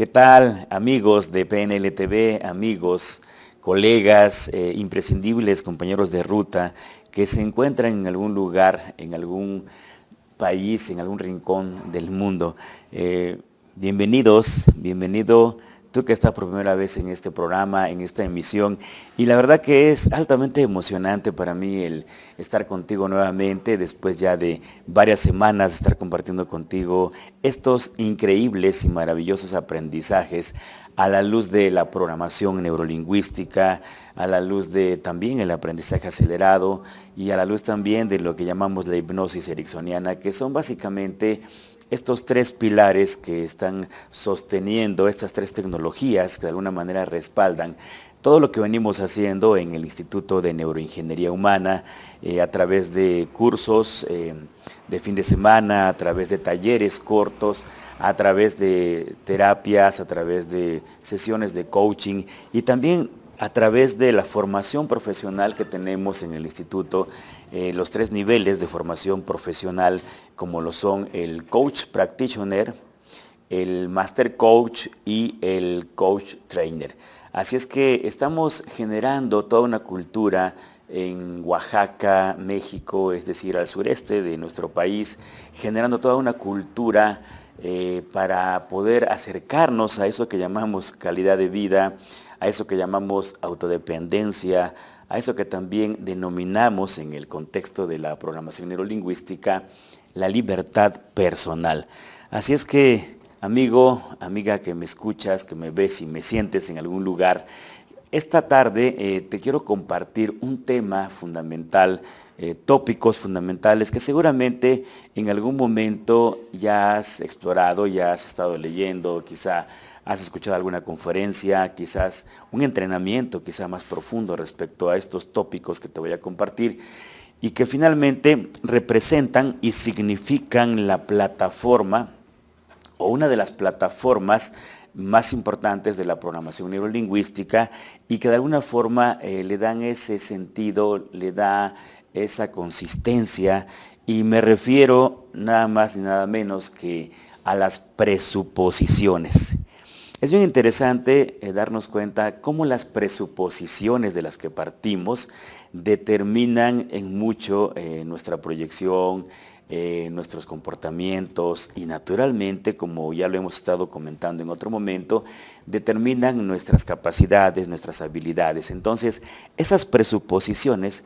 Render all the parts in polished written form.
¿Qué tal, amigos de PNL TV, amigos, colegas, imprescindibles, compañeros de ruta que se encuentran en algún lugar, en algún país, en algún rincón del mundo? Bienvenidos, bienvenido tú que estás por primera vez en este programa, en esta emisión. Y la verdad que es altamente emocionante para mí el estar contigo nuevamente después ya de varias semanas de estar compartiendo contigo estos increíbles y maravillosos aprendizajes a la luz de la programación neurolingüística, a la luz de también el aprendizaje acelerado y a la luz también de lo que llamamos la hipnosis ericksoniana, que son básicamente estos tres pilares que están sosteniendo, estas tres tecnologías que de alguna manera respaldan todo lo que venimos haciendo en el Instituto de Neuroingeniería Humana, a través de cursos de fin de semana, a través de talleres cortos, a través de terapias, a través de sesiones de coaching y también a través de la formación profesional que tenemos en el instituto, los tres niveles de formación profesional, como lo son el Coach Practitioner, el Master Coach y el Coach Trainer. Así es que estamos generando toda una cultura en Oaxaca, México, es decir, al sureste de nuestro país, generando toda una cultura para poder acercarnos a eso que llamamos calidad de vida, a eso que llamamos autodependencia, a eso que también denominamos en el contexto de la programación neurolingüística la libertad personal. Así es que, amigo, amiga que me escuchas, que me ves y me sientes en algún lugar, esta tarde te quiero compartir un tema fundamental, tópicos fundamentales que seguramente en algún momento ya has explorado, ya has estado leyendo, quizá has escuchado alguna conferencia, quizás un entrenamiento quizá más profundo respecto a estos tópicos que te voy a compartir y que finalmente representan y significan la plataforma o una de las plataformas más importantes de la programación neurolingüística y que de alguna forma le dan ese sentido, le da esa consistencia y me refiero nada más ni nada menos que a las presuposiciones. Es bien interesante darnos cuenta cómo las presuposiciones de las que partimos determinan en mucho nuestra proyección, nuestros comportamientos y naturalmente, como ya lo hemos estado comentando en otro momento, determinan nuestras capacidades, nuestras habilidades. Entonces, esas presuposiciones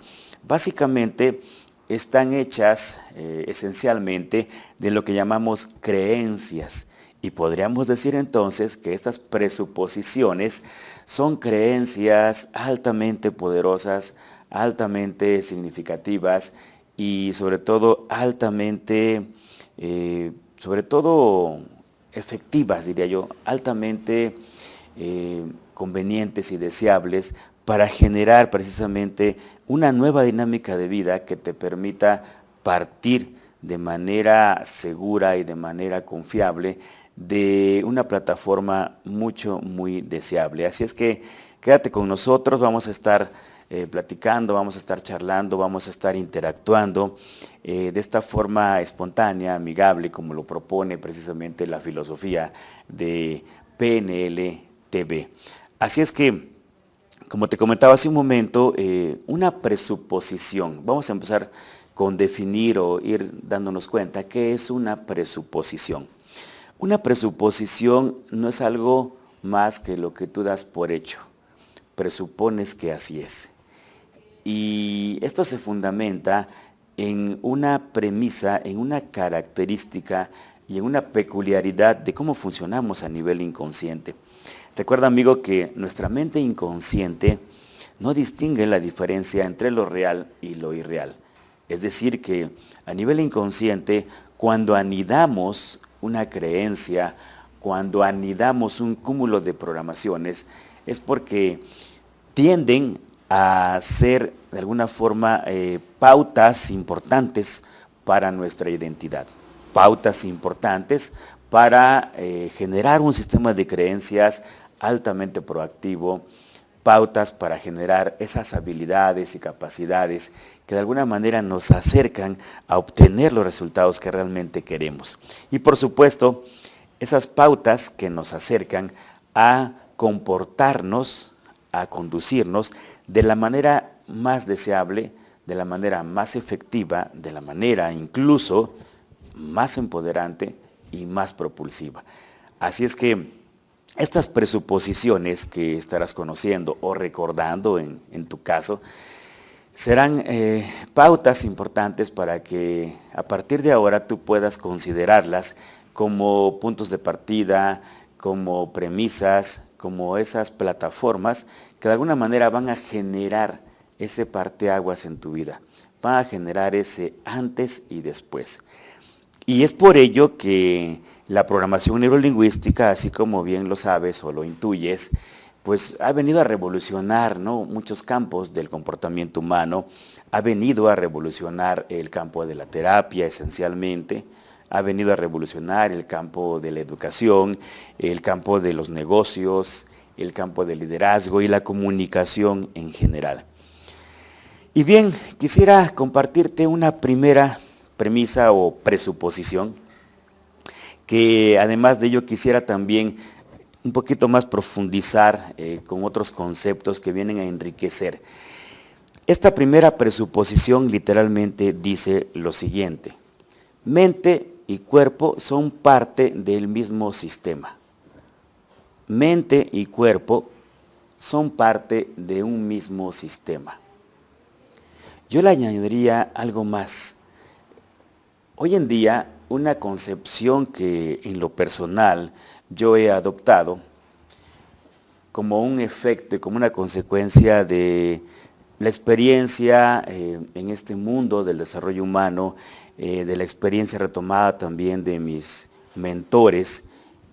básicamente están hechas esencialmente de lo que llamamos creencias. Y podríamos decir entonces que estas presuposiciones son creencias altamente poderosas, altamente significativas y sobre todo altamente, efectivas, diría yo, altamente convenientes y deseables para generar precisamente una nueva dinámica de vida que te permita partir de manera segura y de manera confiable de una plataforma muy deseable. Así es que quédate con nosotros, vamos a estar platicando, vamos a estar charlando, vamos a estar interactuando de esta forma espontánea, amigable, como lo propone precisamente la filosofía de PNL TV. Así es que, como te comentaba hace un momento, una presuposición. Vamos a empezar con definir o ir dándonos cuenta qué es una presuposición. Una presuposición no es algo más que lo que tú das por hecho. Presupones que así es. Y esto se fundamenta en una premisa, en una característica y en una peculiaridad de cómo funcionamos a nivel inconsciente. Recuerda, amigo, que nuestra mente inconsciente no distingue la diferencia entre lo real y lo irreal. Es decir, que a nivel inconsciente, cuando anidamos una creencia, cuando anidamos un cúmulo de programaciones, es porque tienden a ser de alguna forma pautas importantes para nuestra identidad, pautas importantes para generar un sistema de creencias altamente proactivo, pautas para generar esas habilidades y capacidades que de alguna manera nos acercan a obtener los resultados que realmente queremos. Y por supuesto, Esas pautas que nos acercan a comportarnos, a conducirnos de la manera más deseable, de la manera más efectiva, de la manera incluso más empoderante y más propulsiva. Así es que estas presuposiciones que estarás conociendo o recordando en tu caso, serán pautas importantes para que a partir de ahora tú puedas considerarlas como puntos de partida, como premisas, como esas plataformas que de alguna manera van a generar ese parteaguas en tu vida, van a generar ese antes y después. Y es por ello que la programación neurolingüística, así como bien lo sabes o lo intuyes, pues ha venido a revolucionar, ¿no?, muchos campos del comportamiento humano, ha venido a revolucionar el campo de la terapia esencialmente, ha venido a revolucionar el campo de la educación, el campo de los negocios, el campo del liderazgo y la comunicación en general. Y bien, quisiera compartirte una primera premisa o presuposición, que además de ello quisiera también un poquito más profundizar con otros conceptos que vienen a enriquecer. Esta primera presuposición literalmente dice lo siguiente: mente y cuerpo son parte del mismo sistema. Mente y cuerpo son parte de un mismo sistema. Yo le añadiría algo más. Hoy en día, una concepción que en lo personal yo he adoptado como un efecto y como una consecuencia de la experiencia en este mundo del desarrollo humano, de la experiencia retomada también de mis mentores,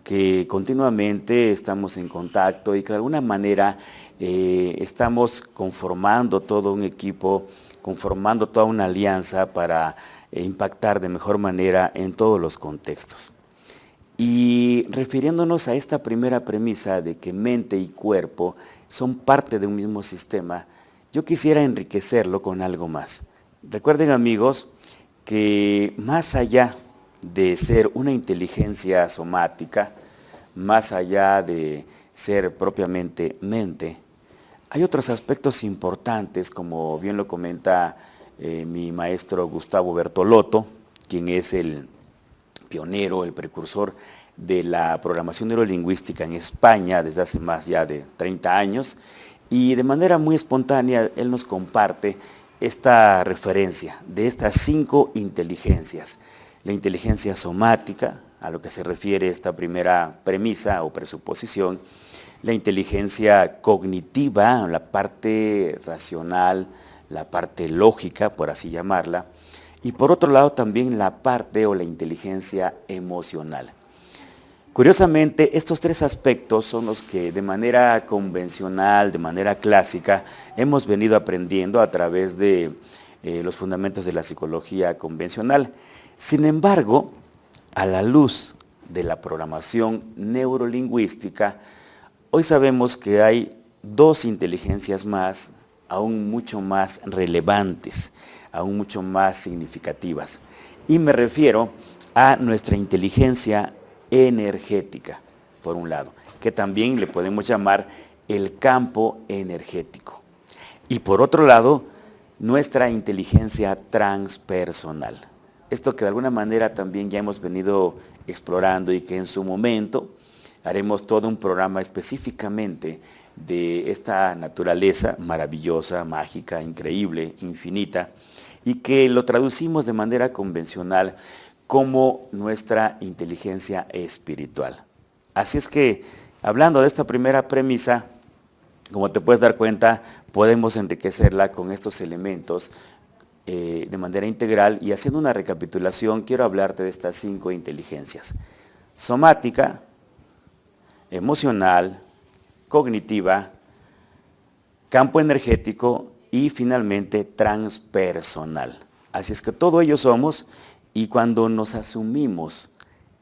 que continuamente estamos en contacto y que de alguna manera estamos conformando todo un equipo, conformando toda una alianza para impactar de mejor manera en todos los contextos. Y refiriéndonos a esta primera premisa de que mente y cuerpo son parte de un mismo sistema, yo quisiera enriquecerlo con algo más. Recuerden, amigos, que más allá de ser una inteligencia somática, más allá de ser propiamente mente, hay otros aspectos importantes, como bien lo comenta mi maestro Gustavo Bertolotto, quien es el pionero, el precursor de la programación neurolingüística en España desde hace más ya de 30 años, y de manera muy espontánea él nos comparte esta referencia de estas 5 inteligencias. La inteligencia somática, a lo que se refiere esta primera premisa o presuposición; la inteligencia cognitiva, la parte racional, la parte lógica, por así llamarla; y por otro lado también la parte o la inteligencia emocional. Curiosamente, estos 3 aspectos son los que de manera convencional, de manera clásica, hemos venido aprendiendo a través de los fundamentos de la psicología convencional. Sin embargo, a la luz de la programación neurolingüística, hoy sabemos que hay 2 inteligencias más, aún mucho más relevantes, aún mucho más significativas. Y me refiero a nuestra inteligencia energética, por un lado, que también le podemos llamar el campo energético. Y por otro lado, nuestra inteligencia transpersonal. Esto que de alguna manera también ya hemos venido explorando y que en su momento haremos todo un programa específicamente de esta naturaleza maravillosa, mágica, increíble, infinita, y que lo traducimos de manera convencional como nuestra inteligencia espiritual. Así es que, hablando de esta primera premisa, como te puedes dar cuenta, podemos enriquecerla con estos elementos de manera integral, y haciendo una recapitulación, quiero hablarte de estas 5 inteligencias: somática, emocional, cognitiva, campo energético y finalmente transpersonal. Así es que todo ello somos, y cuando nos asumimos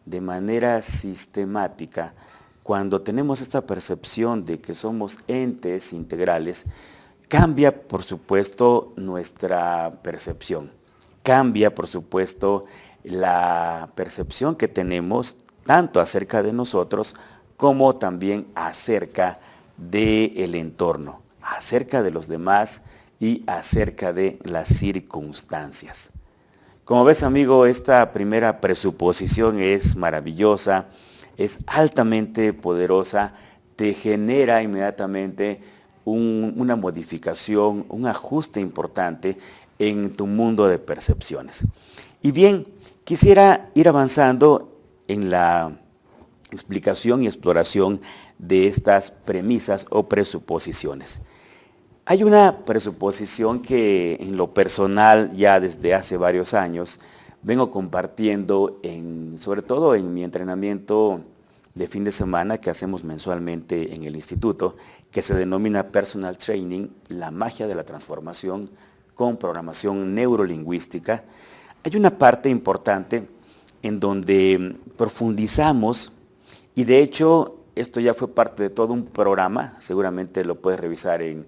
de manera sistemática, cuando tenemos esta percepción de que somos entes integrales, cambia por supuesto nuestra percepción, cambia por supuesto la percepción que tenemos tanto acerca de nosotros como también acerca del entorno, acerca de los demás y acerca de las circunstancias. Como ves, amigo, esta primera presuposición es maravillosa, es altamente poderosa, te genera inmediatamente una modificación, un ajuste importante en tu mundo de percepciones. Y bien, quisiera ir avanzando en la explicación y exploración de estas premisas o presuposiciones. Hay una presuposición que en lo personal ya desde hace varios años vengo compartiendo sobre todo en mi entrenamiento de fin de semana que hacemos mensualmente en el instituto, que se denomina Personal Training, la magia de la transformación con programación neurolingüística. Hay una parte importante en donde profundizamos y de hecho esto ya fue parte de todo un programa, seguramente lo puedes revisar en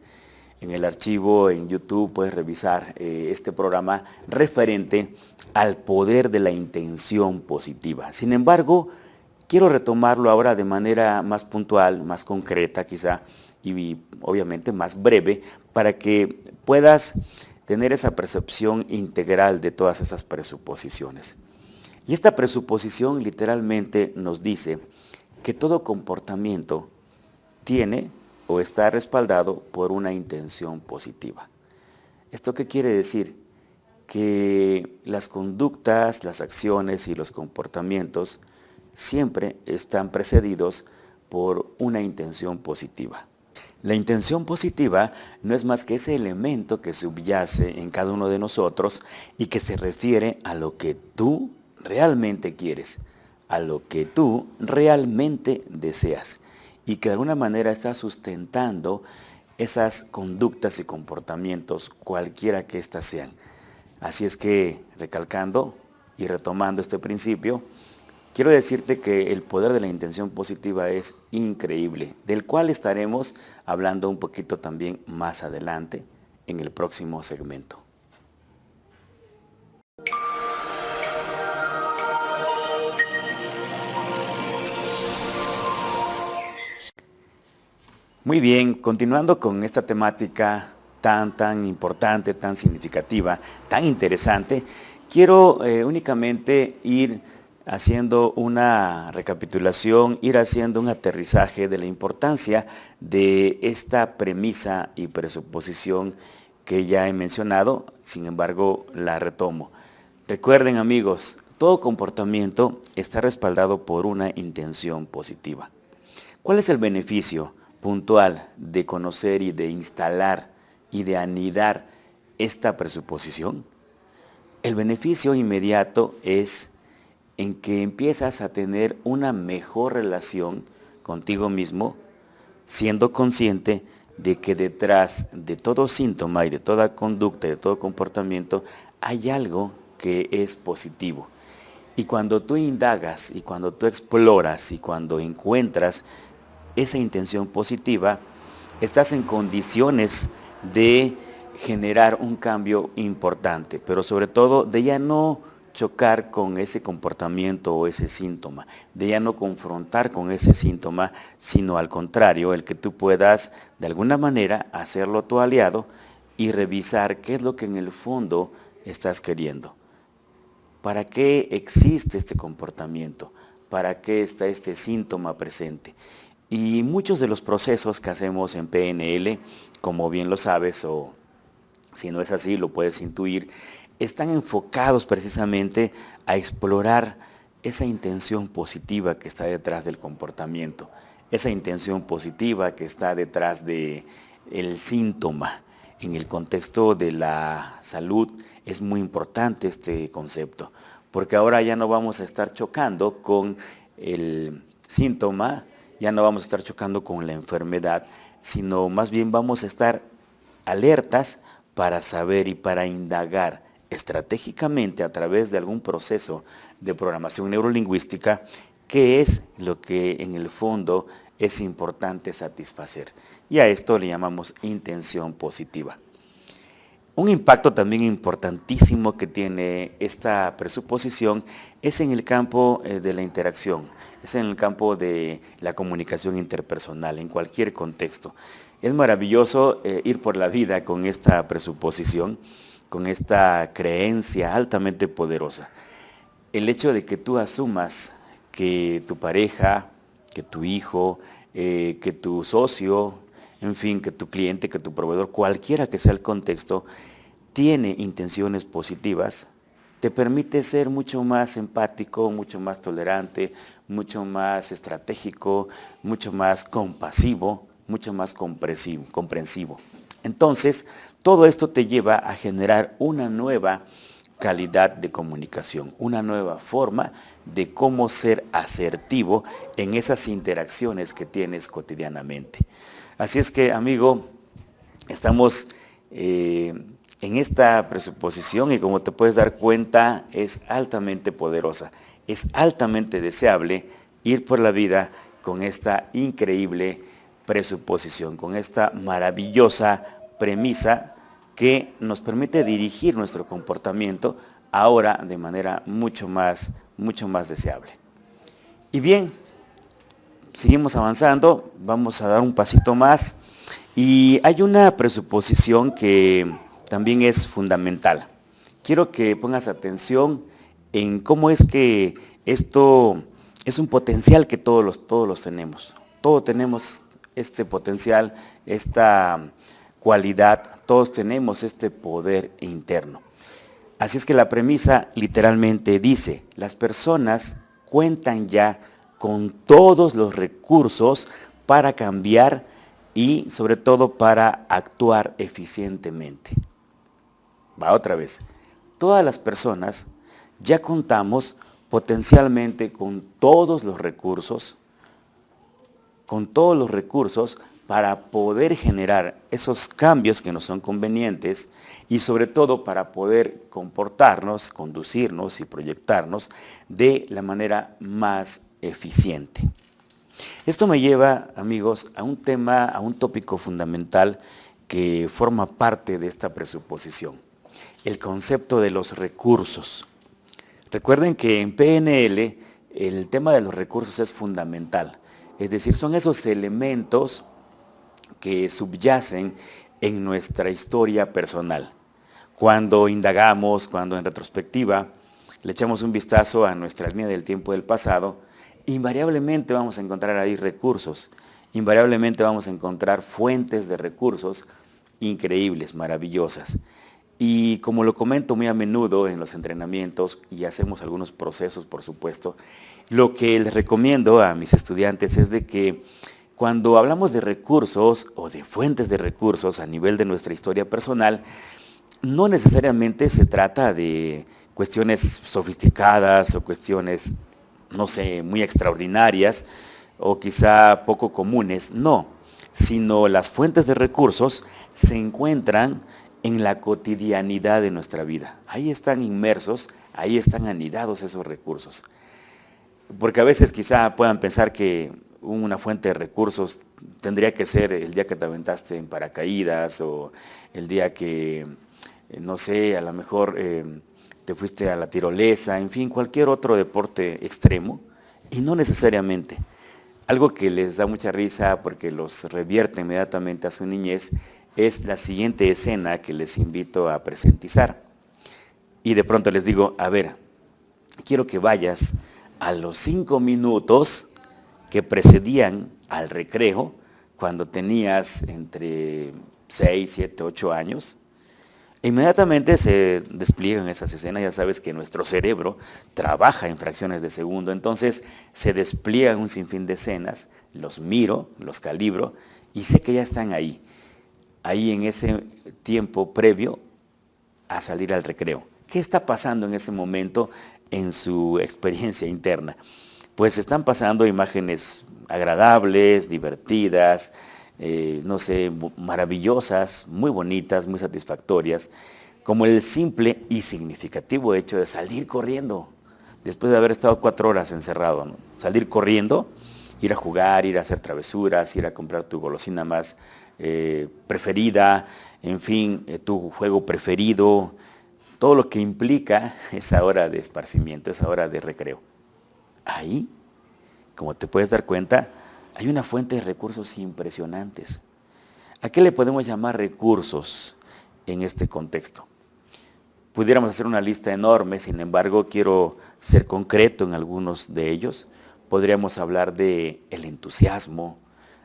el archivo, en YouTube, puedes revisar este programa referente al poder de la intención positiva. Sin embargo, quiero retomarlo ahora de manera más puntual, más concreta quizá, y obviamente más breve, para que puedas tener esa percepción integral de todas esas presuposiciones. Y esta presuposición literalmente nos dice que todo comportamiento tiene o está respaldado por una intención positiva. ¿Esto qué quiere decir? Que las conductas, las acciones y los comportamientos siempre están precedidos por una intención positiva. La intención positiva no es más que ese elemento que subyace en cada uno de nosotros y que se refiere a lo que tú realmente quieres, a lo que tú realmente deseas y que de alguna manera está sustentando esas conductas y comportamientos, cualquiera que éstas sean. Así es que, recalcando y retomando este principio, quiero decirte que el poder de la intención positiva es increíble, del cual estaremos hablando un poquito también más adelante en el próximo segmento. Muy bien, continuando con esta temática tan importante, tan significativa, tan interesante, quiero únicamente ir haciendo una recapitulación, ir haciendo un aterrizaje de la importancia de esta premisa y presuposición que ya he mencionado, sin embargo la retomo. Recuerden, amigos, todo comportamiento está respaldado por una intención positiva. ¿Cuál es el beneficio puntual de conocer y de instalar y de anidar esta presuposición? El beneficio inmediato es en que empiezas a tener una mejor relación contigo mismo, siendo consciente de que detrás de todo síntoma y de toda conducta y de todo comportamiento hay algo que es positivo. Y cuando tú indagas y cuando tú exploras y cuando encuentras esa intención positiva, estás en condiciones de generar un cambio importante, pero sobre todo de ya no chocar con ese comportamiento o ese síntoma, de ya no confrontar con ese síntoma, sino al contrario, el que tú puedas de alguna manera hacerlo tu aliado y revisar qué es lo que en el fondo estás queriendo. ¿Para qué existe este comportamiento? ¿Para qué está este síntoma presente? Y muchos de los procesos que hacemos en PNL, como bien lo sabes, o si no es así, lo puedes intuir, están enfocados precisamente a explorar esa intención positiva que está detrás del comportamiento, esa intención positiva que está detrás del síntoma. En el contexto de la salud es muy importante este concepto, porque ahora ya no vamos a estar chocando con el síntoma, ya no vamos a estar chocando con la enfermedad, sino más bien vamos a estar alertas para saber y para indagar estratégicamente a través de algún proceso de programación neurolingüística qué es lo que en el fondo es importante satisfacer. Y a esto le llamamos intención positiva. Un impacto también importantísimo que tiene esta presuposición es en el campo de la interacción, es en el campo de la comunicación interpersonal, en cualquier contexto. Es maravilloso ir por la vida con esta presuposición, con esta creencia altamente poderosa. El hecho de que tú asumas que tu pareja, que tu hijo, que tu socio, en fin, que tu cliente, que tu proveedor, cualquiera que sea el contexto, tiene intenciones positivas, te permite ser mucho más empático, mucho más tolerante, mucho más estratégico, mucho más compasivo, mucho más comprensivo. Entonces, todo esto te lleva a generar una nueva calidad de comunicación, una nueva forma de cómo ser asertivo en esas interacciones que tienes cotidianamente. Así es que, amigo, estamos en esta presuposición y como te puedes dar cuenta es altamente poderosa, es altamente deseable ir por la vida con esta increíble presuposición, con esta maravillosa premisa que nos permite dirigir nuestro comportamiento ahora de manera mucho más deseable. Y bien, seguimos avanzando, vamos a dar un pasito más y hay una presuposición que también es fundamental. Quiero que pongas atención en cómo es que esto es un potencial que todos los tenemos. Todos tenemos este potencial, esta cualidad, todos tenemos este poder interno. Así es que la premisa literalmente dice, las personas cuentan ya con todos los recursos para cambiar y sobre todo para actuar eficientemente. Va otra vez. Todas las personas ya contamos potencialmente con todos los recursos para poder generar esos cambios que nos son convenientes y sobre todo para poder comportarnos, conducirnos y proyectarnos de la manera más eficiente. Esto me lleva, amigos, a un tema, a un tópico fundamental que forma parte de esta presuposición, el concepto de los recursos. Recuerden que en PNL el tema de los recursos es fundamental, es decir, son esos elementos que subyacen en nuestra historia personal. Cuando indagamos, cuando en retrospectiva le echamos un vistazo a nuestra línea del tiempo del pasado, invariablemente vamos a encontrar ahí recursos, invariablemente vamos a encontrar fuentes de recursos increíbles, maravillosas. Y como lo comento muy a menudo en los entrenamientos y hacemos algunos procesos, por supuesto, lo que les recomiendo a mis estudiantes es de que cuando hablamos de recursos o de fuentes de recursos a nivel de nuestra historia personal, no necesariamente se trata de cuestiones sofisticadas o cuestiones, no sé, muy extraordinarias o quizá poco comunes, no, sino las fuentes de recursos se encuentran en la cotidianidad de nuestra vida. Ahí están inmersos, ahí están anidados esos recursos. Porque a veces quizá puedan pensar que una fuente de recursos tendría que ser el día que te aventaste en paracaídas o el día que, no sé, a lo mejor te fuiste a la tirolesa, en fin, cualquier otro deporte extremo, y no necesariamente. Algo que les da mucha risa porque los revierte inmediatamente a su niñez es la siguiente escena que les invito a presentizar. Y de pronto les digo, a ver, quiero que vayas a los 5 minutos que precedían al recreo, cuando tenías entre 6, 7, 8 años. Inmediatamente se despliegan esas escenas, ya sabes que nuestro cerebro trabaja en fracciones de segundo, entonces se despliegan un sinfín de escenas, los miro, los calibro y sé que ya están ahí en ese tiempo previo a salir al recreo. ¿Qué está pasando en ese momento en su experiencia interna? Pues están pasando imágenes agradables, divertidas, no sé, maravillosas, muy bonitas, muy satisfactorias, como el simple y significativo hecho de salir corriendo, después de haber estado 4 horas encerrado, ¿no? Salir corriendo, ir a jugar, ir a hacer travesuras, ir a comprar tu golosina más preferida, en fin, tu juego preferido, todo lo que implica esa hora de esparcimiento, esa hora de recreo. Ahí, como te puedes dar cuenta, hay una fuente de recursos impresionantes. ¿A qué le podemos llamar recursos en este contexto? Pudiéramos hacer una lista enorme, sin embargo, quiero ser concreto en algunos de ellos. Podríamos hablar del entusiasmo,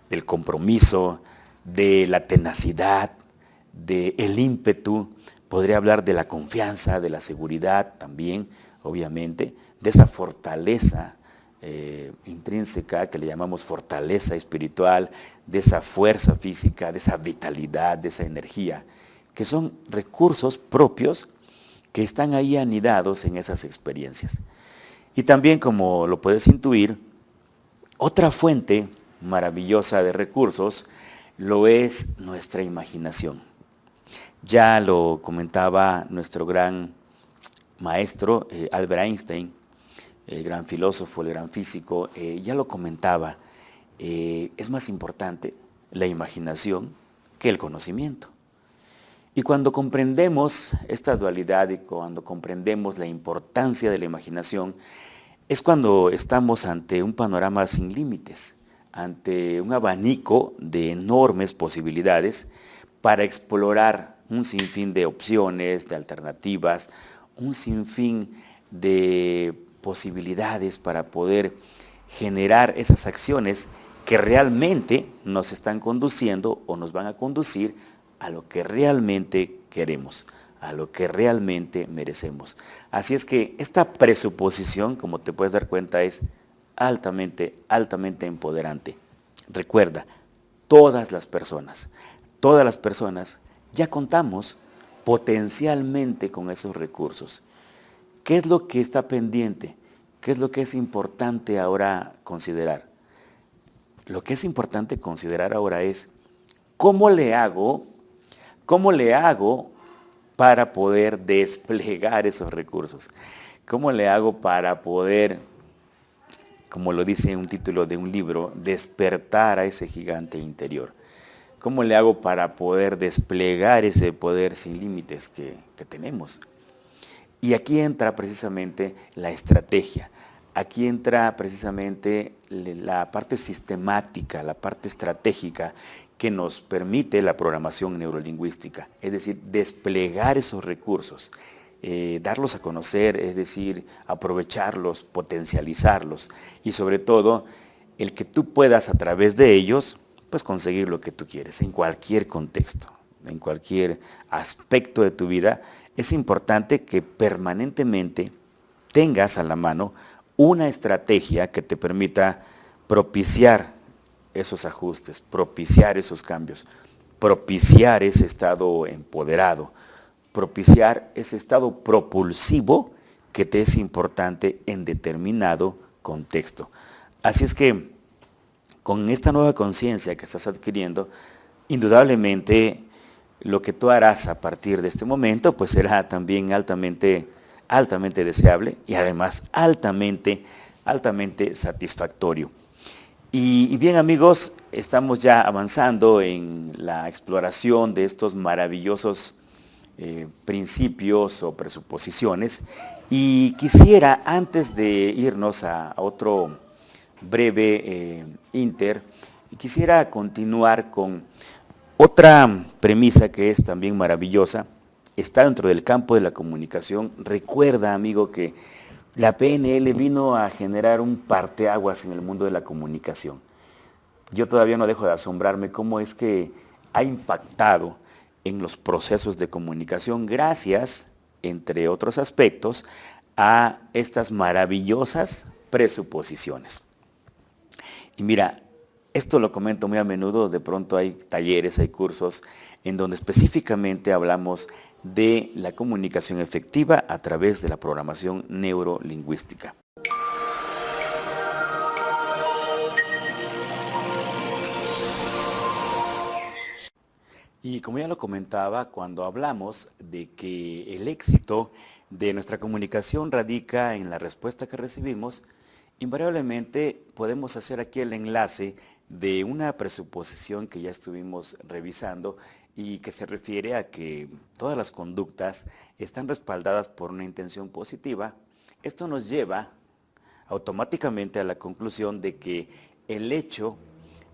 del compromiso, de la tenacidad, del ímpetu. Podría hablar de la confianza, de la seguridad también, obviamente, de esa fortaleza intrínseca que le llamamos fortaleza espiritual, de esa fuerza física, de esa vitalidad, de esa energía, que son recursos propios que están ahí anidados en esas experiencias. Y también, como lo puedes intuir, otra fuente maravillosa de recursos lo es nuestra imaginación. Ya lo comentaba nuestro gran maestro Albert Einstein, el gran filósofo, el gran físico, ya lo comentaba, es más importante la imaginación que el conocimiento. Y cuando comprendemos esta dualidad y cuando comprendemos la importancia de la imaginación, es cuando estamos ante un panorama sin límites, ante un abanico de enormes posibilidades para explorar un sinfín de opciones, de alternativas, un sinfín de posibilidades para poder generar esas acciones que realmente nos están conduciendo o nos van a conducir a lo que realmente queremos, a lo que realmente merecemos. Así es que esta presuposición, como te puedes dar cuenta, es altamente, altamente empoderante. Recuerda, todas las personas ya contamos potencialmente con esos recursos. ¿Qué es lo que está pendiente? ¿Qué es lo que es importante ahora considerar? Lo que es importante considerar ahora es ¿cómo le hago para poder desplegar esos recursos? ¿Cómo le hago para poder, como lo dice un título de un libro, despertar a ese gigante interior? ¿Cómo le hago para poder desplegar ese poder sin límites que tenemos? Y aquí entra precisamente la estrategia. Aquí entra precisamente la parte sistemática, la parte estratégica que nos permite la programación neurolingüística, es decir, desplegar esos recursos, darlos a conocer, es decir, aprovecharlos, potencializarlos y sobre todo el que tú puedas a través de ellos pues conseguir lo que tú quieres en cualquier contexto, en cualquier aspecto de tu vida. Es importante que permanentemente tengas a la mano una estrategia que te permita propiciar esos ajustes, propiciar esos cambios, propiciar ese estado empoderado, propiciar ese estado propulsivo que te es importante en determinado contexto. Así es que con esta nueva conciencia que estás adquiriendo, indudablemente lo que tú harás a partir de este momento pues será también altamente deseable y además altamente satisfactorio. Y bien amigos, estamos ya avanzando en la exploración de estos maravillosos principios o presuposiciones y quisiera, antes de irnos a otro breve quisiera continuar con otra premisa que es también maravillosa, está dentro del campo de la comunicación. Recuerda, amigo, que la PNL vino a generar un parteaguas en el mundo de la comunicación. Yo todavía no dejo de asombrarme cómo es que ha impactado en los procesos de comunicación gracias, entre otros aspectos, a estas maravillosas presuposiciones. Y mira, esto lo comento muy a menudo, de pronto hay talleres, hay cursos en donde específicamente hablamos de la comunicación efectiva a través de la programación neurolingüística. Y como ya lo comentaba, cuando hablamos de que el éxito de nuestra comunicación radica en la respuesta que recibimos, invariablemente podemos hacer aquí el enlace de una presuposición que ya estuvimos revisando y que se refiere a que todas las conductas están respaldadas por una intención positiva. Esto nos lleva automáticamente a la conclusión de que el hecho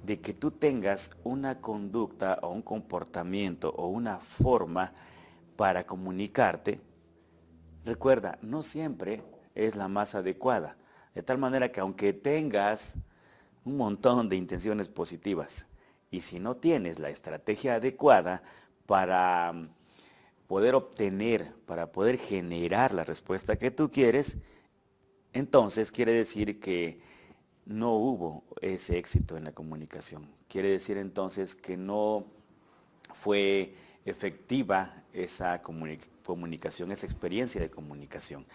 de que tú tengas una conducta o un comportamiento o una forma para comunicarte, recuerda, no siempre es la más adecuada. De tal manera que aunque tengas un montón de intenciones positivas y si no tienes la estrategia adecuada para poder obtener, para poder generar la respuesta que tú quieres, entonces quiere decir que no hubo ese éxito en la comunicación. Quiere decir entonces que no fue efectiva esa comunicación, esa experiencia de comunicación.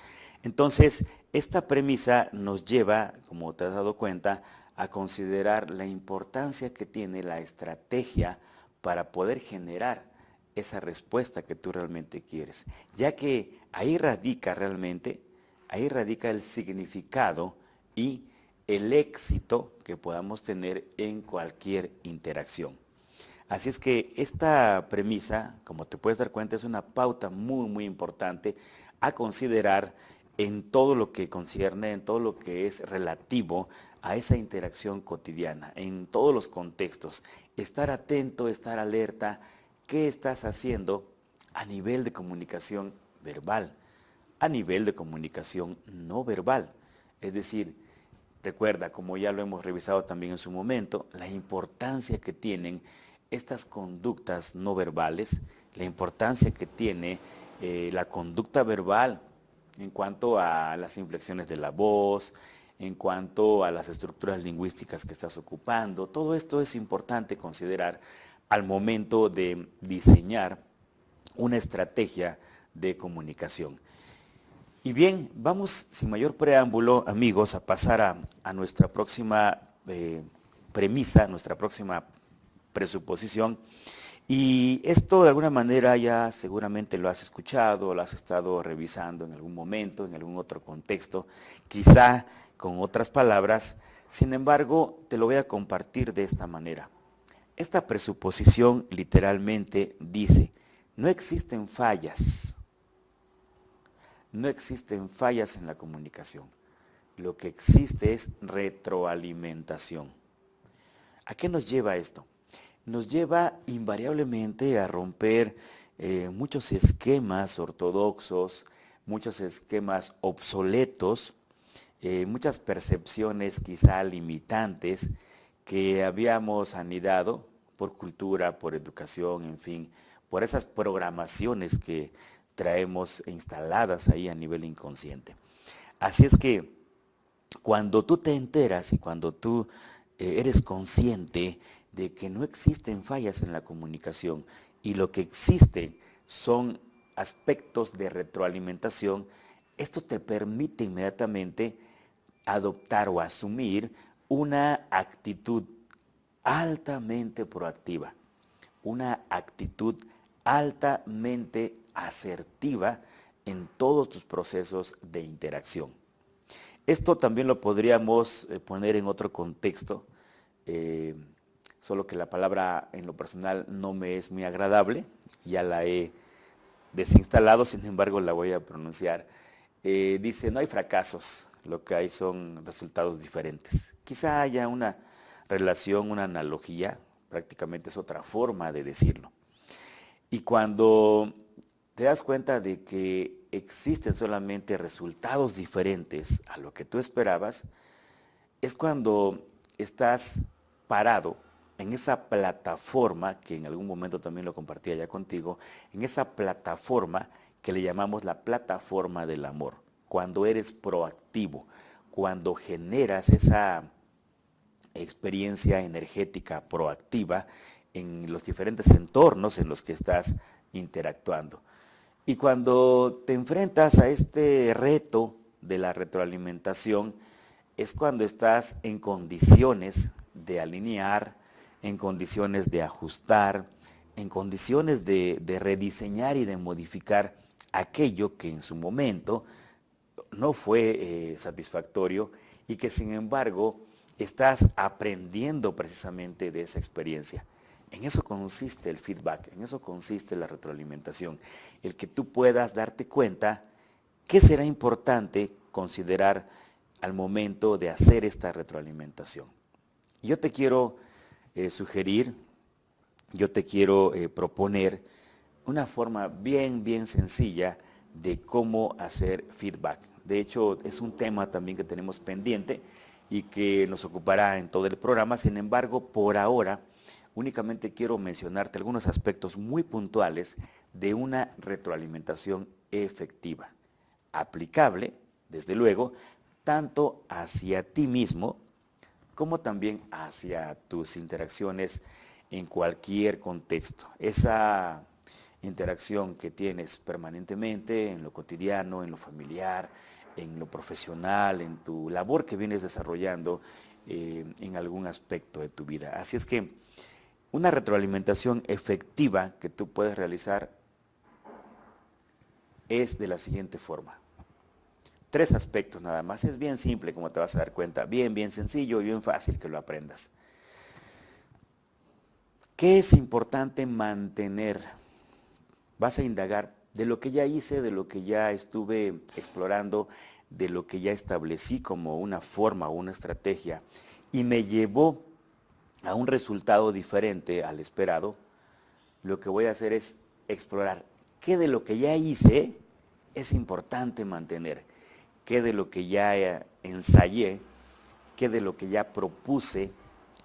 Entonces, esta premisa nos lleva, como te has dado cuenta, a considerar la importancia que tiene la estrategia para poder generar esa respuesta que tú realmente quieres, ya que ahí radica realmente, ahí radica el significado y el éxito que podamos tener en cualquier interacción. Así es que esta premisa, como te puedes dar cuenta, es una pauta muy importante a considerar en todo lo que concierne, en todo lo que es relativo a esa interacción cotidiana, en todos los contextos. Estar atento, estar alerta, qué estás haciendo a nivel de comunicación verbal, a nivel de comunicación no verbal. Es decir, recuerda, como ya lo hemos revisado también en su momento, la importancia que tienen estas conductas no verbales, la importancia que tiene la conducta verbal en cuanto a las inflexiones de la voz, en cuanto a las estructuras lingüísticas que estás ocupando. Todo esto es importante considerar al momento de diseñar una estrategia de comunicación. Y bien, vamos sin mayor preámbulo, amigos, a pasar a nuestra próxima premisa, nuestra próxima presuposición. Y esto de alguna manera ya seguramente lo has escuchado, lo has estado revisando en algún momento, en algún otro contexto, quizá con otras palabras. Sin embargo, te lo voy a compartir de esta manera. Esta presuposición literalmente dice, no existen fallas. No existen fallas en la comunicación. Lo que existe es retroalimentación. ¿A qué nos lleva esto? Nos lleva invariablemente a romper muchos esquemas ortodoxos, muchos esquemas obsoletos, muchas percepciones quizá limitantes que habíamos anidado por cultura, por educación, en fin, por esas programaciones que traemos instaladas ahí a nivel inconsciente. Así es que cuando tú te enteras y cuando tú eres consciente de que no existen fallas en la comunicación y lo que existen son aspectos de retroalimentación, esto te permite inmediatamente adoptar o asumir una actitud altamente proactiva, una actitud altamente asertiva en todos tus procesos de interacción. Esto también lo podríamos poner en otro contexto, solo que la palabra en lo personal no me es muy agradable, ya la he desinstalado, sin embargo la voy a pronunciar. Dice, no hay fracasos, lo que hay son resultados diferentes. Quizá haya una relación, una analogía, prácticamente es otra forma de decirlo. Y cuando te das cuenta de que existen solamente resultados diferentes a lo que tú esperabas, es cuando estás parado en esa plataforma, que en algún momento también lo compartía ya contigo, en esa plataforma que le llamamos la plataforma del amor. Cuando eres proactivo, cuando generas esa experiencia energética proactiva en los diferentes entornos en los que estás interactuando. Y cuando te enfrentas a este reto de la retroalimentación, es cuando estás en condiciones de alinear, en condiciones de ajustar, en condiciones de rediseñar y de modificar aquello que en su momento no fue satisfactorio y que sin embargo estás aprendiendo precisamente de esa experiencia. En eso consiste el feedback, en eso consiste la retroalimentación, el que tú puedas darte cuenta qué será importante considerar al momento de hacer esta retroalimentación. Yo te quiero sugerir, yo te quiero proponer una forma bien sencilla de cómo hacer feedback. De hecho, es un tema también que tenemos pendiente y que nos ocupará en todo el programa. Sin embargo, por ahora, únicamente quiero mencionarte algunos aspectos muy puntuales de una retroalimentación efectiva, aplicable, desde luego, tanto hacia ti mismo como también hacia tus interacciones en cualquier contexto. Esa interacción que tienes permanentemente en lo cotidiano, en lo familiar, en lo profesional, en tu labor que vienes desarrollando en algún aspecto de tu vida. Así es que una retroalimentación efectiva que tú puedes realizar es de la siguiente forma. 3 aspectos nada más. Es bien simple, como te vas a dar cuenta. Bien sencillo y bien fácil que lo aprendas. ¿Qué es importante mantener? Vas a indagar de lo que ya hice, de lo que ya estuve explorando, de lo que ya establecí como una forma o una estrategia y me llevó a un resultado diferente al esperado. Lo que voy a hacer es explorar qué de lo que ya hice es importante mantener, qué de lo que ya ensayé, qué de lo que ya propuse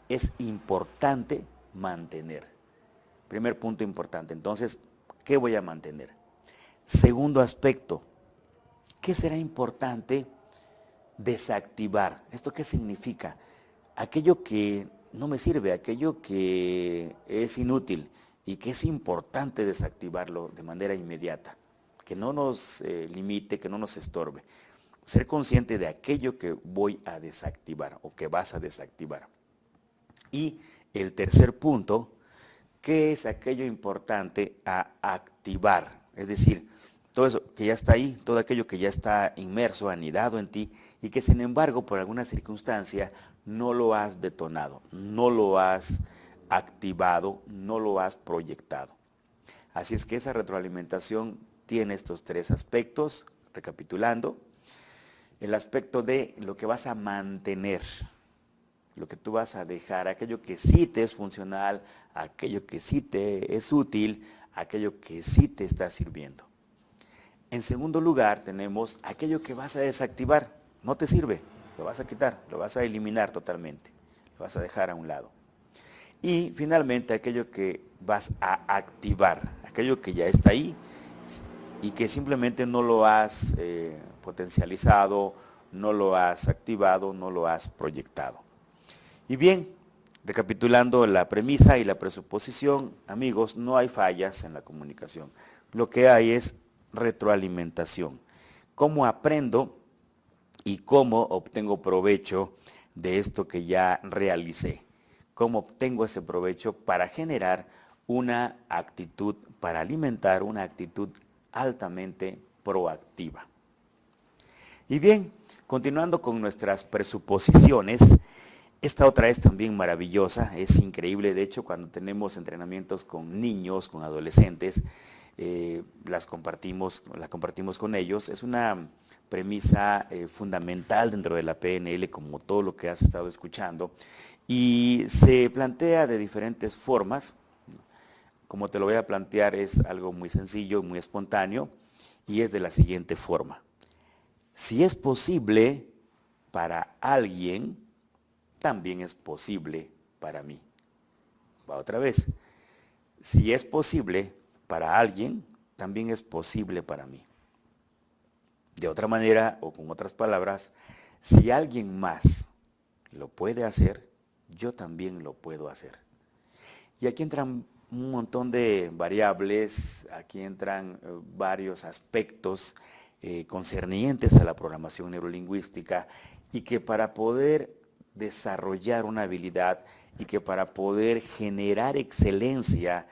es importante mantener. Primer punto importante. Entonces, ¿qué voy a mantener? Segundo aspecto, ¿qué será importante desactivar? ¿Esto qué significa? Aquello que no me sirve, aquello que es inútil y que es importante desactivarlo de manera inmediata, que no nos limite, que no nos estorbe. Ser consciente de aquello que voy a desactivar o que vas a desactivar. Y el tercer punto, ¿qué es aquello importante a activar? Es decir, todo eso que ya está ahí, todo aquello que ya está inmerso, anidado en ti y que sin embargo por alguna circunstancia no lo has detonado, no lo has activado, no lo has proyectado. Así es que esa retroalimentación tiene estos 3 aspectos, recapitulando. El aspecto de lo que vas a mantener, lo que tú vas a dejar, aquello que sí te es funcional, aquello que sí te es útil, aquello que sí te está sirviendo. En segundo lugar, tenemos aquello que vas a desactivar, no te sirve, lo vas a quitar, lo vas a eliminar totalmente, lo vas a dejar a un lado. Y finalmente, aquello que vas a activar, aquello que ya está ahí y que simplemente no lo has potencializado, no lo has activado, no lo has proyectado. Y bien, recapitulando la premisa y la presuposición, amigos, no hay fallas en la comunicación. Lo que hay es retroalimentación. ¿Cómo aprendo y cómo obtengo provecho de esto que ya realicé? ¿Cómo obtengo ese provecho para generar una actitud, para alimentar una actitud altamente proactiva? Y bien, continuando con nuestras presuposiciones, esta otra es también maravillosa, es increíble. De hecho, cuando tenemos entrenamientos con niños, con adolescentes, la compartimos con ellos. Es una premisa fundamental dentro de la PNL, como todo lo que has estado escuchando, y se plantea de diferentes formas. Como te lo voy a plantear, es algo muy sencillo, muy espontáneo, y es de la siguiente forma. Si es posible para alguien, también es posible para mí. Va otra vez. Si es posible para alguien, también es posible para mí. De otra manera, o con otras palabras, si alguien más lo puede hacer, yo también lo puedo hacer. Y aquí entran un montón de variables, aquí entran varios aspectos concernientes a la programación neurolingüística y que para poder desarrollar una habilidad y que para poder generar excelencia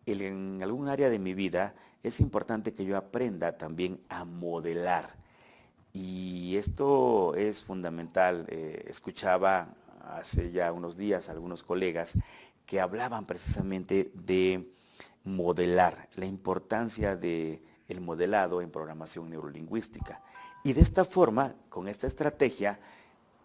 en algún área de mi vida, es importante que yo aprenda también a modelar. Y esto es fundamental. Escuchaba hace ya unos días a algunos colegas que hablaban precisamente de modelar, la importancia del modelado en programación neurolingüística. Y de esta forma, con esta estrategia,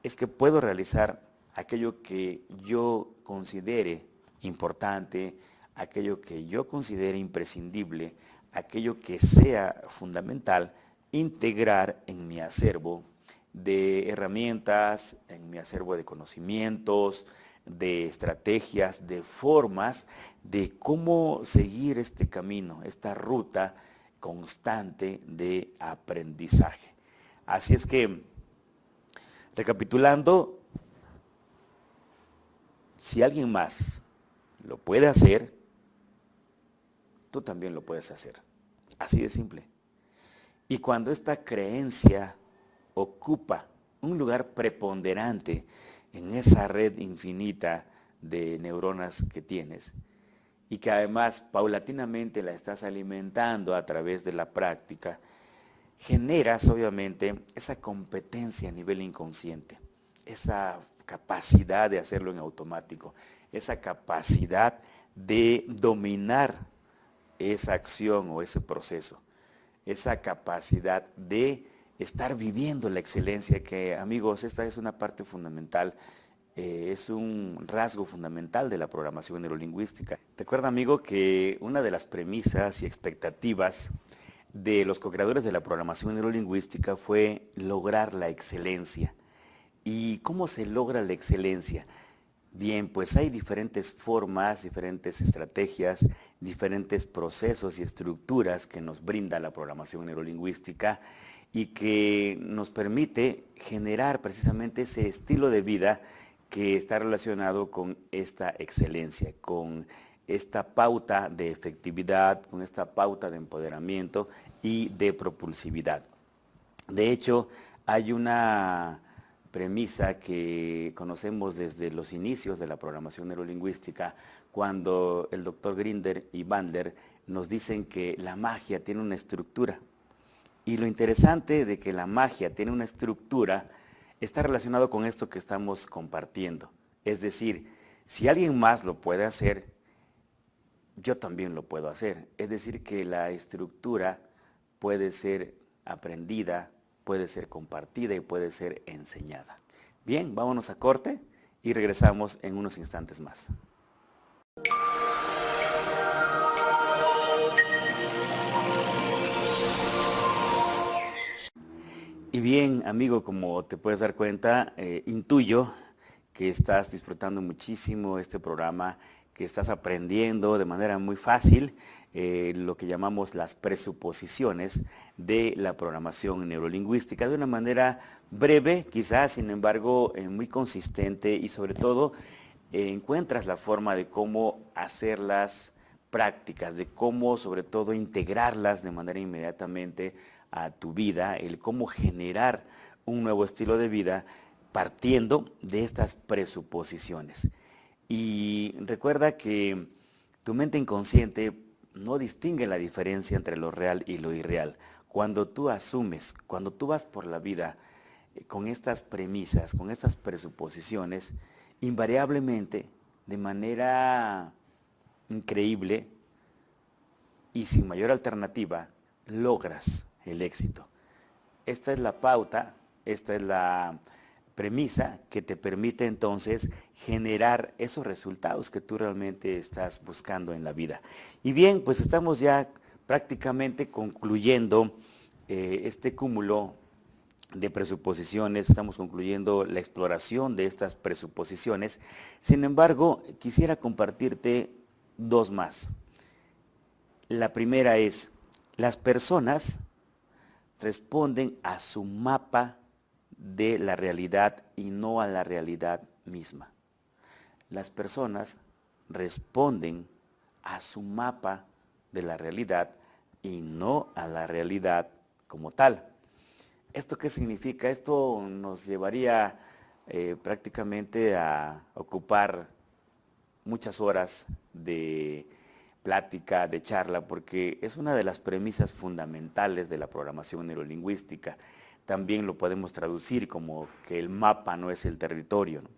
es que puedo realizar aquello que yo considere importante, aquello que yo considere imprescindible, aquello que sea fundamental, integrar en mi acervo de herramientas, en mi acervo de conocimientos, de estrategias, de formas de cómo seguir este camino, esta ruta constante de aprendizaje. Así es que, recapitulando, si alguien más lo puede hacer, tú también lo puedes hacer. Así de simple. Y cuando esta creencia ocupa un lugar preponderante en esa red infinita de neuronas que tienes, y que además paulatinamente la estás alimentando a través de la práctica, generas obviamente esa competencia a nivel inconsciente, esa capacidad de hacerlo en automático, esa capacidad de dominar esa acción o ese proceso, esa capacidad de estar viviendo la excelencia que, amigos, esta es una parte fundamental, es un rasgo fundamental de la programación neurolingüística. Recuerda, amigo, que una de las premisas y expectativas de los co-creadores de la programación neurolingüística fue lograr la excelencia. ¿Y cómo se logra la excelencia? Bien, pues hay diferentes formas, diferentes estrategias, diferentes procesos y estructuras que nos brinda la programación neurolingüística y que nos permite generar precisamente ese estilo de vida que está relacionado con esta excelencia, con esta pauta de efectividad, con esta pauta de empoderamiento y de propulsividad. De hecho, hay una premisa que conocemos desde los inicios de la programación neurolingüística, cuando el doctor Grinder y Bandler nos dicen que la magia tiene una estructura. Y lo interesante de que la magia tiene una estructura está relacionado con esto que estamos compartiendo. Es decir, si alguien más lo puede hacer, yo también lo puedo hacer. Es decir, que la estructura puede ser aprendida, puede ser compartida y puede ser enseñada. Bien, vámonos a corte y regresamos en unos instantes más. Y bien, amigo, como te puedes dar cuenta, intuyo que estás disfrutando muchísimo este programa, que estás aprendiendo de manera muy fácil lo que llamamos las presuposiciones de la programación neurolingüística, de una manera breve, quizás, sin embargo, muy consistente, y sobre todo encuentras la forma de cómo hacerlas prácticas, de cómo sobre todo integrarlas de manera inmediatamente a tu vida, el cómo generar un nuevo estilo de vida partiendo de estas presuposiciones. Y recuerda que tu mente inconsciente no distingue la diferencia entre lo real y lo irreal. Cuando tú asumes, cuando tú vas por la vida con estas premisas, con estas presuposiciones, invariablemente, de manera increíble y sin mayor alternativa, logras el éxito. Esta es la pauta, esta es la premisa que te permite entonces generar esos resultados que tú realmente estás buscando en la vida. Y bien, pues estamos ya prácticamente concluyendo este cúmulo de presuposiciones, estamos concluyendo la exploración de estas presuposiciones. Sin embargo, quisiera compartirte dos más. La primera es, las personas responden a su mapa de la realidad y no a la realidad misma. Las personas responden a su mapa de la realidad y no a la realidad como tal. ¿Esto qué significa? Esto nos llevaría prácticamente a ocupar muchas horas de plática, de charla, porque es una de las premisas fundamentales de la programación neurolingüística. También lo podemos traducir como que el mapa no es el territorio, ¿no?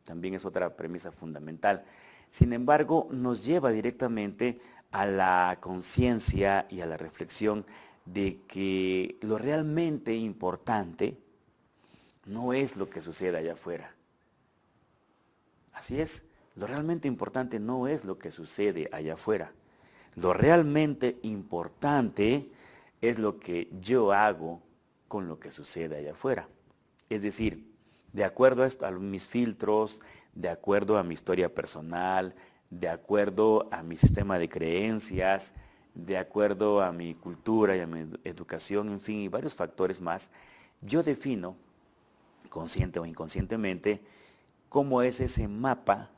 También es otra premisa fundamental. Sin embargo, nos lleva directamente a la conciencia y a la reflexión de que lo realmente importante no es lo que sucede allá afuera. Así es, lo realmente importante no es lo que sucede allá afuera. Lo realmente importante es lo que yo hago con lo que sucede allá afuera. Es decir, de acuerdo a mis filtros, de acuerdo a mi historia personal, de acuerdo a mi sistema de creencias, de acuerdo a mi cultura y a mi educación, en fin, y varios factores más, yo defino, consciente o inconscientemente, cómo es ese mapa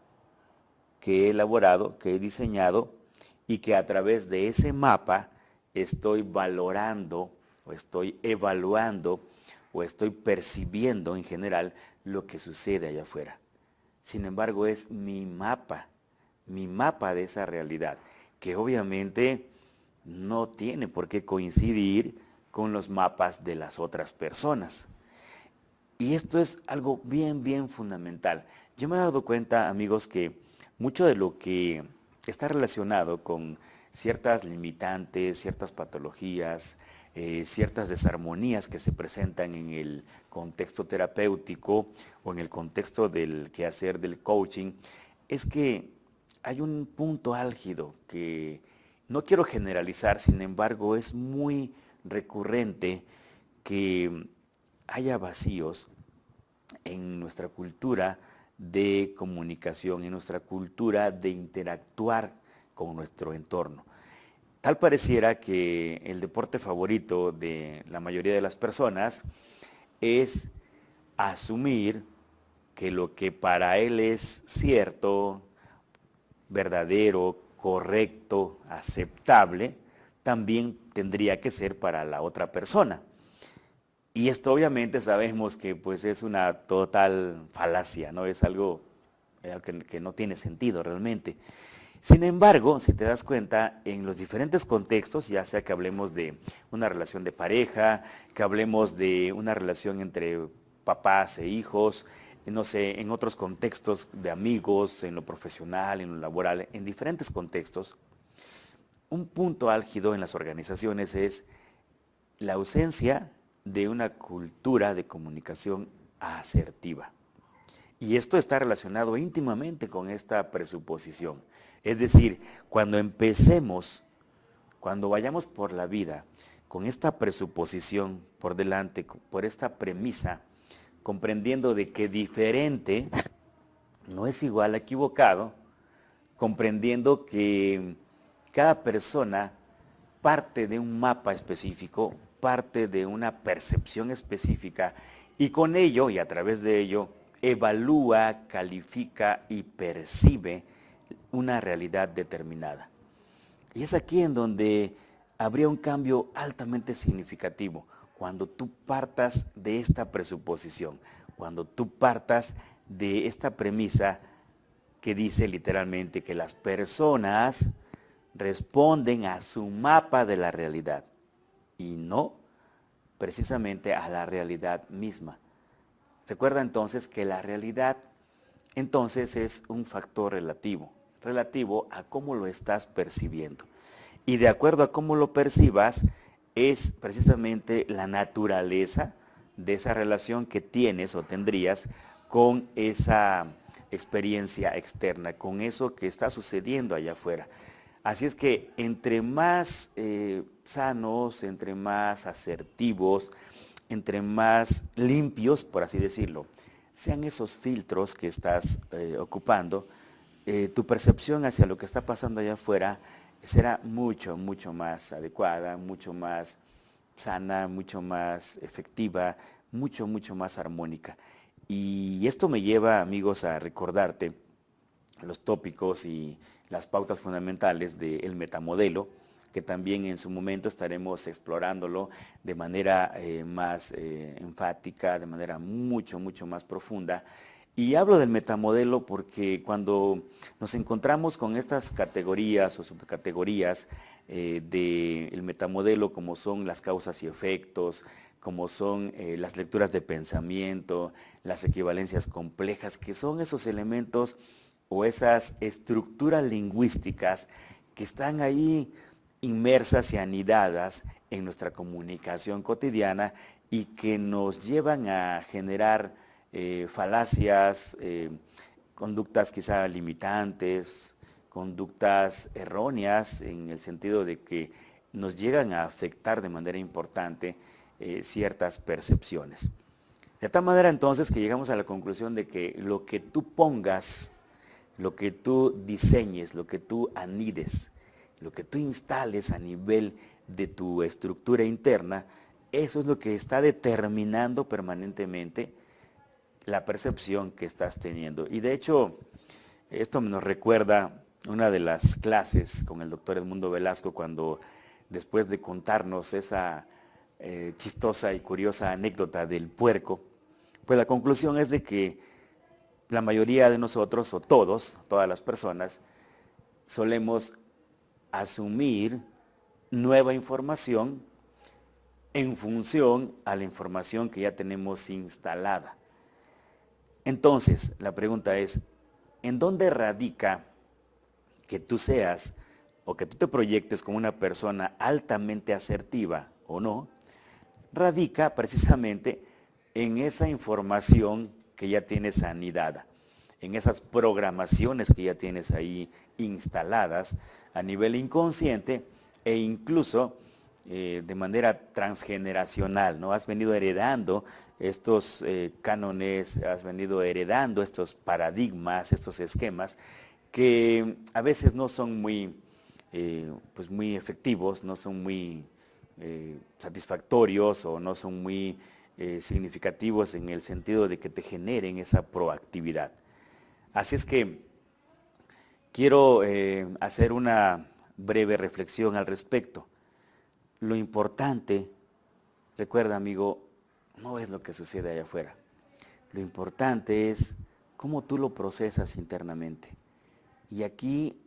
que he elaborado, que he diseñado, y que a través de ese mapa estoy valorando o estoy evaluando o estoy percibiendo en general lo que sucede allá afuera. Sin embargo, es mi mapa de esa realidad, que obviamente no tiene por qué coincidir con los mapas de las otras personas. Y esto es algo bien, bien fundamental. Yo me he dado cuenta, amigos, que mucho de lo que está relacionado con ciertas limitantes, ciertas patologías, ciertas desarmonías que se presentan en el contexto terapéutico o en el contexto del quehacer del coaching, es que hay un punto álgido que no quiero generalizar, sin embargo, es muy recurrente que haya vacíos en nuestra cultura de comunicación, en nuestra cultura de interactuar con nuestro entorno. Tal pareciera que el deporte favorito de la mayoría de las personas es asumir que lo que para él es cierto, verdadero, correcto, aceptable, también tendría que ser para la otra persona. Y esto obviamente sabemos que pues es una total falacia, ¿no? Es algo que no tiene sentido realmente. Sin embargo, si te das cuenta, en los diferentes contextos, ya sea que hablemos de una relación de pareja, que hablemos de una relación entre papás e hijos, no sé, en otros contextos de amigos, en lo profesional, en lo laboral, en diferentes contextos, un punto álgido en las organizaciones es la ausencia de una cultura de comunicación asertiva. Y esto está relacionado íntimamente con esta presuposición. Es decir, cuando empecemos, cuando vayamos por la vida con esta presuposición por delante, por esta premisa, comprendiendo de que diferente no es igual a equivocado, comprendiendo que cada persona parte de un mapa específico, parte de una percepción específica y con ello y a través de ello evalúa, califica y percibe una realidad determinada. Y es aquí en donde habría un cambio altamente significativo, cuando tú partas de esta presuposición, cuando tú partas de esta premisa que dice literalmente que las personas responden a su mapa de la realidad y no precisamente a la realidad misma. Recuerda entonces que la realidad entonces es un factor relativo a cómo lo estás percibiendo. Y de acuerdo a cómo lo percibas, es precisamente la naturaleza de esa relación que tienes o tendrías con esa experiencia externa, con eso que está sucediendo allá afuera. Así es que entre más sanos, entre más asertivos, entre más limpios, por así decirlo, sean esos filtros que estás ocupando, tu percepción hacia lo que está pasando allá afuera será mucho, mucho más adecuada, mucho más sana, mucho más efectiva, mucho, mucho más armónica. Y esto me lleva, amigos, a recordarte los tópicos y las pautas fundamentales del metamodelo, que también en su momento estaremos explorándolo de manera más enfática, de manera mucho, mucho más profunda. Y hablo del metamodelo porque cuando nos encontramos con estas categorías o subcategorías del metamodelo, como son las causas y efectos, como son las lecturas de pensamiento, las equivalencias complejas, que son esos elementos o esas estructuras lingüísticas que están ahí inmersas y anidadas en nuestra comunicación cotidiana y que nos llevan a generar falacias, conductas quizá limitantes, conductas erróneas en el sentido de que nos llegan a afectar de manera importante ciertas percepciones. De tal manera entonces que llegamos a la conclusión de que lo que tú pongas, lo que tú diseñes, lo que tú anides, lo que tú instales a nivel de tu estructura interna, eso es lo que está determinando permanentemente la percepción que estás teniendo. Y de hecho, esto nos recuerda una de las clases con el doctor Edmundo Velasco cuando después de contarnos esa chistosa y curiosa anécdota del puerco, pues la conclusión es de que la mayoría de nosotros, o todos, todas las personas, solemos asumir nueva información en función a la información que ya tenemos instalada. Entonces, la pregunta es, ¿en dónde radica que tú seas o que tú te proyectes como una persona altamente asertiva o no? Radica precisamente en esa información que ya tienes anidada, en esas programaciones que ya tienes ahí instaladas a nivel inconsciente e incluso de manera transgeneracional, ¿no? Has venido heredando estos cánones, has venido heredando estos paradigmas, estos esquemas que a veces no son muy, pues muy efectivos, no son muy satisfactorios o no son muy significativos en el sentido de que te generen esa proactividad. Así es que quiero hacer una breve reflexión al respecto. Lo importante, recuerda amigo, no es lo que sucede allá afuera. Lo importante es cómo tú lo procesas internamente. Y aquí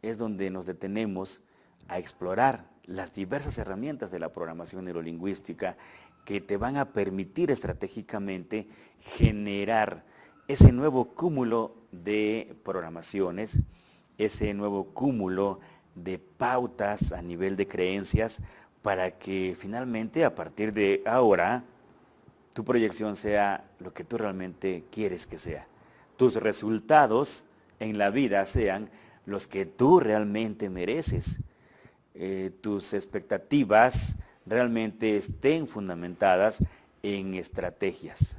es donde nos detenemos a explorar las diversas herramientas de la programación neurolingüística que te van a permitir estratégicamente generar ese nuevo cúmulo de programaciones, ese nuevo cúmulo de pautas a nivel de creencias para que finalmente a partir de ahora tu proyección sea lo que tú realmente quieres que sea. Tus resultados en la vida sean los que tú realmente mereces. Tus expectativas realmente estén fundamentadas en estrategias.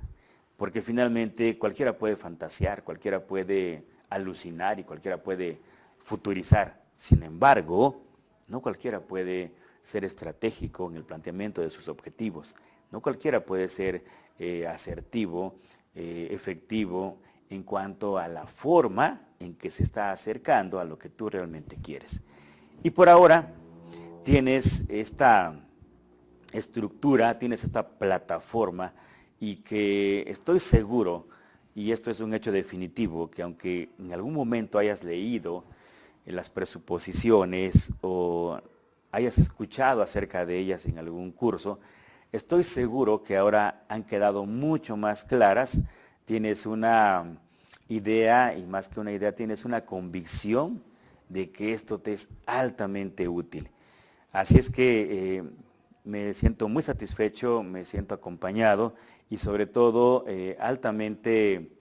Porque finalmente cualquiera puede fantasear, cualquiera puede alucinar y cualquiera puede futurizar. Sin embargo, no cualquiera puede ser estratégico en el planteamiento de sus objetivos. No cualquiera puede ser asertivo, efectivo en cuanto a la forma en que se está acercando a lo que tú realmente quieres. Y por ahora tienes esta estructura, tienes esta plataforma y que estoy seguro, y esto es un hecho definitivo, que aunque en algún momento hayas leído las presuposiciones o hayas escuchado acerca de ellas en algún curso, estoy seguro que ahora han quedado mucho más claras. Tienes una idea, y más que una idea, tienes una convicción de que esto te es altamente útil. Así es que me siento muy satisfecho, me siento acompañado y sobre todo altamente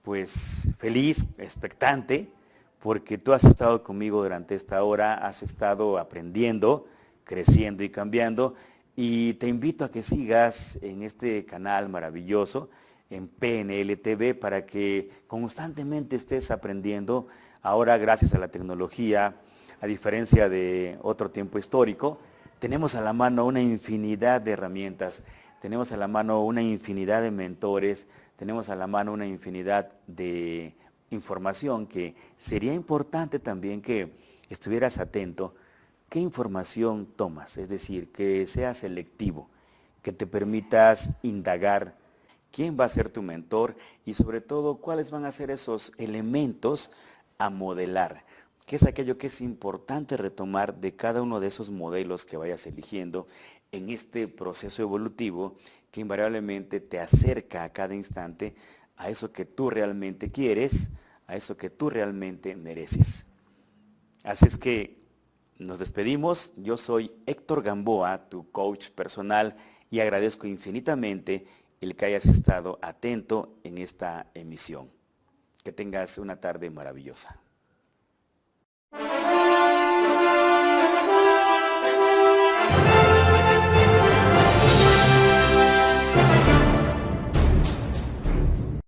pues feliz, expectante, porque tú has estado conmigo durante esta hora, has estado aprendiendo, creciendo y cambiando, y te invito a que sigas en este canal maravilloso, en PNL TV, para que constantemente estés aprendiendo. Ahora, gracias a la tecnología, a diferencia de otro tiempo histórico, tenemos a la mano una infinidad de herramientas, tenemos a la mano una infinidad de mentores, tenemos a la mano una infinidad de información que sería importante también que estuvieras atento. ¿Qué información tomas? Es decir, que seas selectivo, que te permitas indagar quién va a ser tu mentor y sobre todo cuáles van a ser esos elementos a modelar, qué es aquello que es importante retomar de cada uno de esos modelos que vayas eligiendo en este proceso evolutivo que invariablemente te acerca a cada instante a eso que tú realmente quieres, a eso que tú realmente mereces. Así es que nos despedimos. Yo soy Héctor Gamboa, tu coach personal, y agradezco infinitamente el que hayas estado atento en esta emisión. Que tengas una tarde maravillosa.